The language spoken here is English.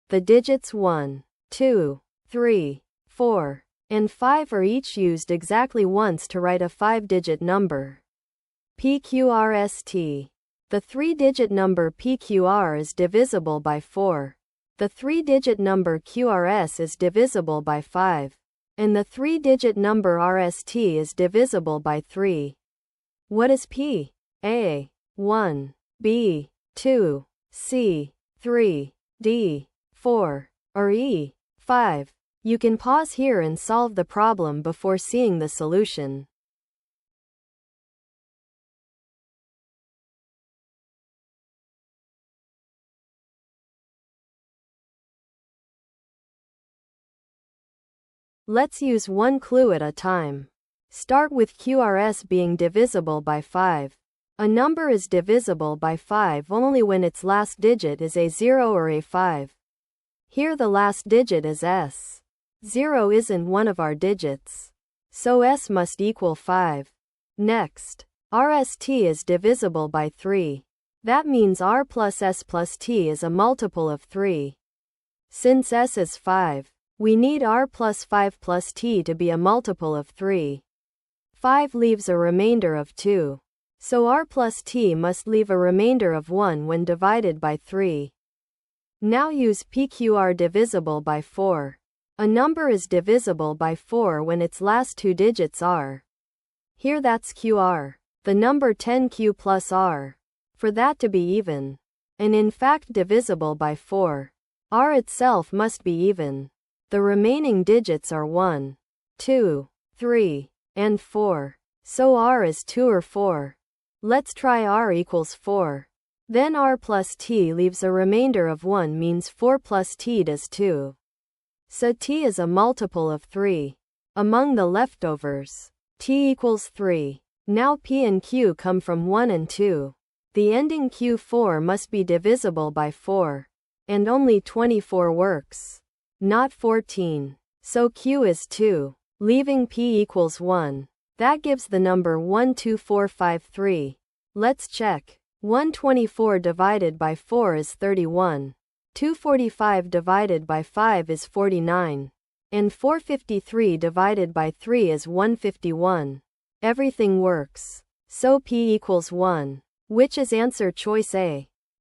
The digits 1, 2, 3, 4, and 5 are each used exactly once to write a 5-digit number. PQRST. The 3-digit number PQR is divisible by 4. The 3-digit number QRS is divisible by 5. And the 3-digit number RST is divisible by 3. What is P? A, 1, B, 2, C, 3, D, 4, or E, 5? You can pause here and solve the problem before seeing the solution. Let's use one clue at a time. Start with QRS being divisible by 5. A number is divisible by 5 only when its last digit is a 0 or a 5. Here the last digit is S. 0 isn't one of our digits, so S must equal 5. Next, RST is divisible by 3. That means R plus S plus T is a multiple of 3. Since S is 5, we need R plus 5 plus T to be a multiple of 3. 5 leaves a remainder of 2. So R plus T must leave a remainder of 1 when divided by 3. Now use PQR divisible by 4. A number is divisible by 4 when its last two digits are. Here that's QR, the number 10Q plus R. For that to be even, and in fact divisible by 4, R itself must be even. The remaining digits are 1, 2, 3, and 4. So R is 2 or 4. Let's try R equals 4. Then R plus T leaves a remainder of 1 means 4 plus T does 2. So T is a multiple of 3. Among the leftovers, T equals 3. Now P and Q come from 1 and 2. The ending Q4 must be divisible by 4. And only 24 works, not 14. So Q is 2, leaving P equals 1. That gives the number 12453. Let's check. 124 divided by 4 is 31. 245 divided by 5 is 49. And 453 divided by 3 is 151. Everything works. So P equals 1, which is answer choice A.